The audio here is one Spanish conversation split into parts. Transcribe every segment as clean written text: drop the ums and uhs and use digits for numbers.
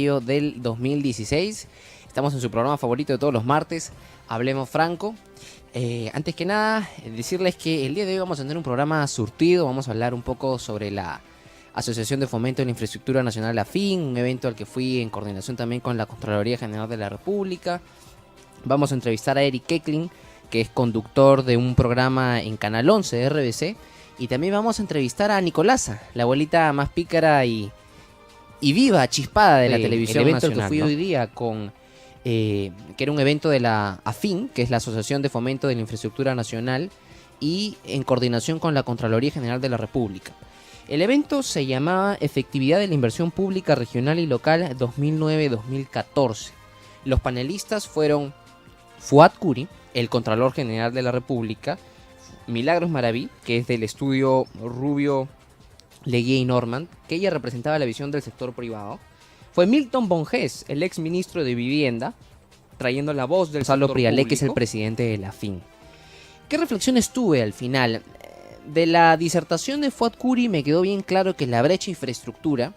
del 2016. Estamos en su programa favorito de todos los martes, Hablemos Franco. Antes que nada, decirles que el día de hoy vamos a tener un programa surtido. Vamos a hablar un poco sobre la Asociación de Fomento de la Infraestructura Nacional AFIN, un evento al que fui en coordinación también con la Contraloría General de la República. Vamos a entrevistar a Eric Kecklin, que es conductor de un programa en Canal 11 de RBC. Y también vamos a entrevistar a Nicolasa, la abuelita más pícara y viva, chispada de la televisión el evento nacional, al que fui hoy día con que era un evento de la AFIN, que es la Asociación de Fomento de la Infraestructura Nacional, y en coordinación con la Contraloría General de la República. El evento se llamaba Efectividad de la Inversión Pública Regional y Local 2009-2014. Los panelistas fueron Fuad Curi, el Contralor General de la República, Milagros Maraví, que es del estudio Rubio, Leguía y Norman, que ella representaba la visión del sector privado. Fue Milton Bonges, el ex ministro de Vivienda, trayendo la voz del Gonzalo Prialé, que es el presidente de la AFIN. ¿Qué reflexiones tuve al final? De la disertación de Fuad Curi me quedó bien claro que la brecha infraestructura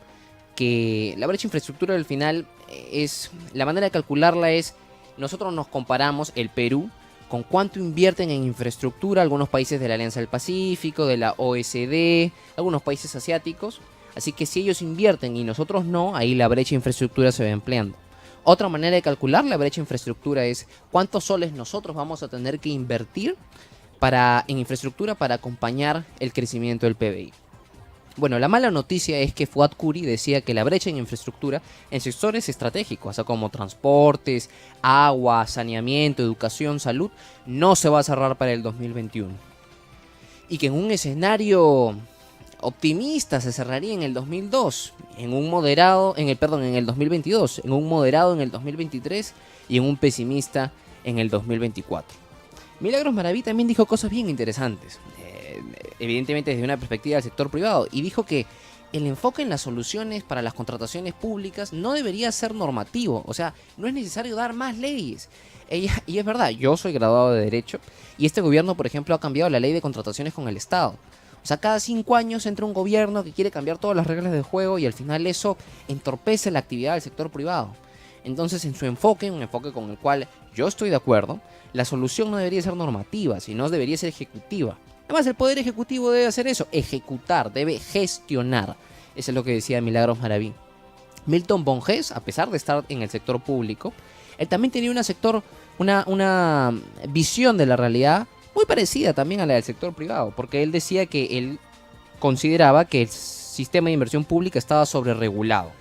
al final es, la manera de calcularla es, nosotros nos comparamos el Perú con cuánto invierten en infraestructura algunos países de la Alianza del Pacífico, de la OECD, algunos países asiáticos. Así que si ellos invierten y nosotros no, ahí la brecha de infraestructura se va empleando. Otra manera de calcular la brecha de infraestructura es cuántos soles nosotros vamos a tener que invertir en infraestructura para acompañar el crecimiento del PBI. Bueno, la mala noticia es que Fuad Curi decía que la brecha en infraestructura en sectores estratégicos, o sea, como transportes, agua, saneamiento, educación, salud, no se va a cerrar para el 2021. Y que en un escenario optimista se cerraría en el 2002, en el 2022, en un moderado en el 2023 y en un pesimista en el 2024. Milagros Maraví también dijo cosas bien interesantes, evidentemente desde una perspectiva del sector privado, y dijo que el enfoque en las soluciones para las contrataciones públicas no debería ser normativo, o sea, no es necesario dar más leyes. Y es verdad, yo soy graduado de Derecho y este gobierno, por ejemplo, ha cambiado la ley de contrataciones con el Estado. O sea, cada 5 años entra un gobierno que quiere cambiar todas las reglas del juego y al final eso entorpece la actividad del sector privado. Entonces, en su enfoque, un enfoque con el cual yo estoy de acuerdo, la solución no debería ser normativa, sino debería ser ejecutiva. Además, el Poder Ejecutivo debe hacer eso, ejecutar, debe gestionar. Eso es lo que decía Milagros Maraví. Milton Bonges, a pesar de estar en el sector público, él también tenía una visión de la realidad muy parecida también a la del sector privado, porque él decía que él consideraba que el sistema de inversión pública estaba sobreregulado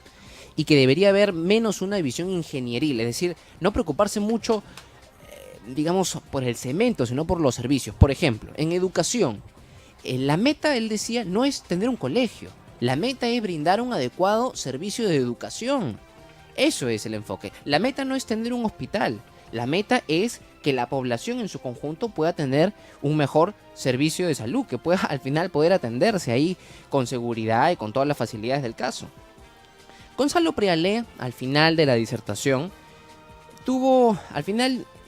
y que debería haber menos una visión ingenieril, es decir, no preocuparse mucho, digamos, por el cemento, sino por los servicios. Por ejemplo, en educación, la meta, él decía, no es tener un colegio, la meta es brindar un adecuado servicio de educación. Eso es el enfoque. La meta no es tener un hospital, la meta es que la población en su conjunto pueda tener un mejor servicio de salud, que pueda al final poder atenderse ahí con seguridad y con todas las facilidades del caso. Gonzalo Prialé, al final de la disertación,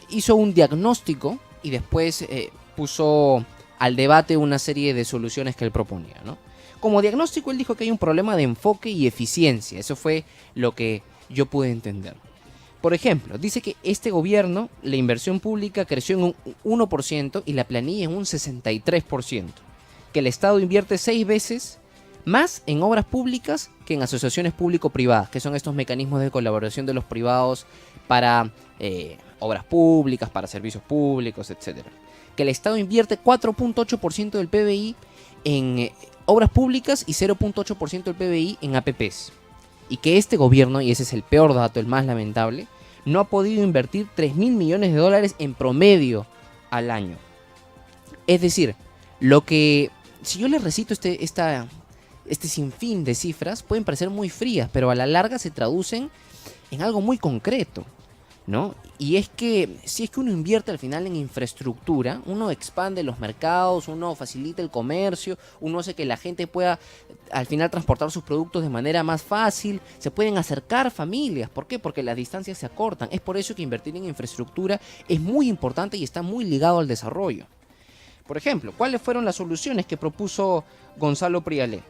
hizo un diagnóstico y después puso al debate una serie de soluciones que él proponía, ¿no? Como diagnóstico, él dijo que hay un problema de enfoque y eficiencia. Eso fue lo que yo pude entender. Por ejemplo, dice que este gobierno, la inversión pública creció en un 1% y la planilla en un 63%. Que el Estado invierte 6 veces más en obras públicas que en asociaciones público-privadas, que son estos mecanismos de colaboración de los privados para obras públicas, para servicios públicos, etc. Que el Estado invierte 4.8% del PBI en obras públicas y 0.8% del PBI en APPs. Y que este gobierno, y ese es el peor dato, el más lamentable, no ha podido invertir 3.000 millones de dólares en promedio al año. Es decir, si yo les recito este sinfín de cifras, pueden parecer muy frías, pero a la larga se traducen en algo muy concreto, ¿no? Y es que si es que uno invierte al final en infraestructura, uno expande los mercados, uno facilita el comercio, uno hace que la gente pueda al final transportar sus productos de manera más fácil, se pueden acercar familias. ¿Por qué? Porque las distancias se acortan. Es por eso que invertir en infraestructura es muy importante y está muy ligado al desarrollo. Por ejemplo, ¿cuáles fueron las soluciones que propuso Gonzalo Prialé?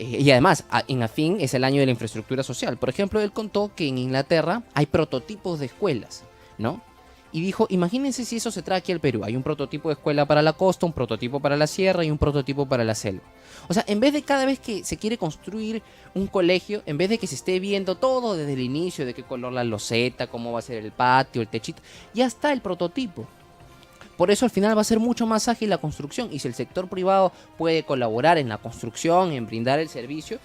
Y además, en AFIN es el año de la infraestructura social. Por ejemplo, él contó que en Inglaterra hay prototipos de escuelas, ¿no? Y dijo, imagínense si eso se trae aquí al Perú. Hay un prototipo de escuela para la costa, un prototipo para la sierra y un prototipo para la selva. O sea, en vez de cada vez que se quiere construir un colegio, en vez de que se esté viendo todo desde el inicio, de qué color la loseta, cómo va a ser el patio, el techito, ya está el prototipo. Por eso al final va a ser mucho más ágil la construcción. Y si el sector privado puede colaborar en la construcción, en brindar el servicio,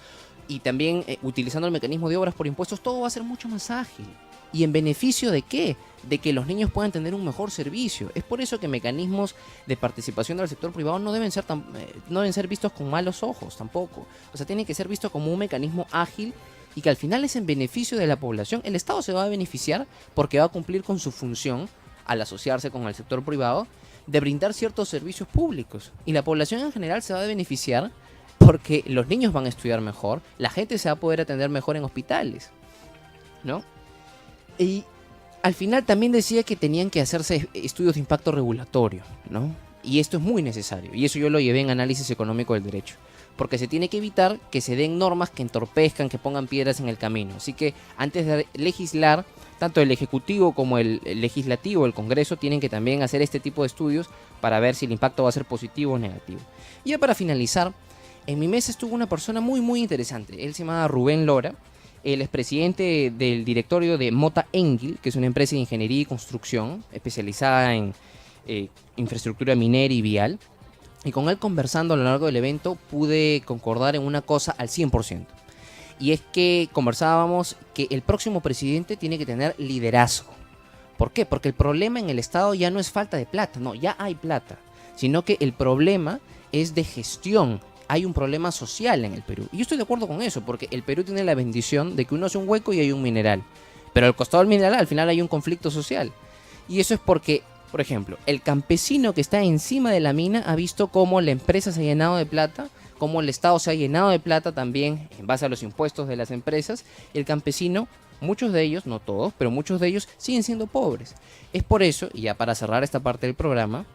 y también utilizando el mecanismo de obras por impuestos, todo va a ser mucho más ágil. ¿Y en beneficio de qué? De que los niños puedan tener un mejor servicio. Es por eso que mecanismos de participación del sector privado no deben ser vistos con malos ojos tampoco. O sea, tienen que ser vistos como un mecanismo ágil y que al final es en beneficio de la población. El Estado se va a beneficiar porque va a cumplir con su función al asociarse con el sector privado de brindar ciertos servicios públicos. Y la población en general se va a beneficiar porque los niños van a estudiar mejor, la gente se va a poder atender mejor en hospitales, ¿no? Y al final también decía que tenían que hacerse estudios de impacto regulatorio, ¿no? Y esto es muy necesario, y eso yo lo llevé en análisis económico del derecho, porque se tiene que evitar que se den normas que entorpezcan, que pongan piedras en el camino. Así que antes de legislar, tanto el Ejecutivo como el Legislativo, el Congreso, tienen que también hacer este tipo de estudios para ver si el impacto va a ser positivo o negativo. Y ya para finalizar, en mi mesa estuvo una persona muy muy interesante. Él se llama Rubén Lora. Él es presidente del directorio de Mota Engil, que es una empresa de ingeniería y construcción especializada en infraestructura minera y vial. Y con él conversando a lo largo del evento pude concordar en una cosa al 100%. Y es que conversábamos que el próximo presidente tiene que tener liderazgo. ¿Por qué? Porque el problema en el Estado ya no es falta de plata, no, ya hay plata. Sino que el problema es de gestión. Hay un problema social en el Perú. Y yo estoy de acuerdo con eso, porque el Perú tiene la bendición de que uno hace un hueco y hay un mineral. Pero al costado del mineral al final hay un conflicto social. Y eso es porque, por ejemplo, el campesino que está encima de la mina ha visto cómo la empresa se ha llenado de plata, cómo el Estado se ha llenado de plata también en base a los impuestos de las empresas. Y el campesino, muchos de ellos, no todos, pero muchos de ellos siguen siendo pobres. Es por eso, y ya para cerrar esta parte del programa,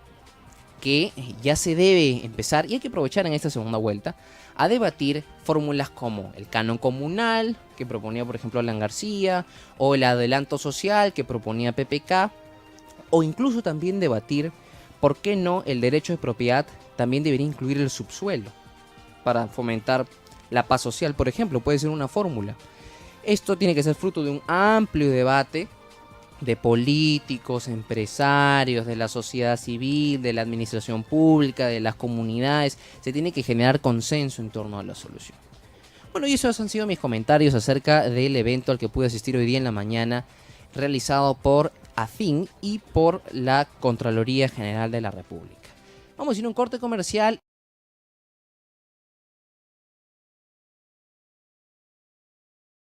que ya se debe empezar, y hay que aprovechar en esta segunda vuelta, a debatir fórmulas como el canon comunal, que proponía por ejemplo Alan García, o el adelanto social, que proponía PPK, o incluso también debatir por qué no el derecho de propiedad también debería incluir el subsuelo, para fomentar la paz social, por ejemplo, puede ser una fórmula. Esto tiene que ser fruto de un amplio debate de políticos, empresarios, de la sociedad civil, de la administración pública, de las comunidades. Se tiene que generar consenso en torno a la solución. Bueno, y esos han sido mis comentarios acerca del evento al que pude asistir hoy día en la mañana, realizado por AFIN y por la Contraloría General de la República. Vamos a ir a un corte comercial.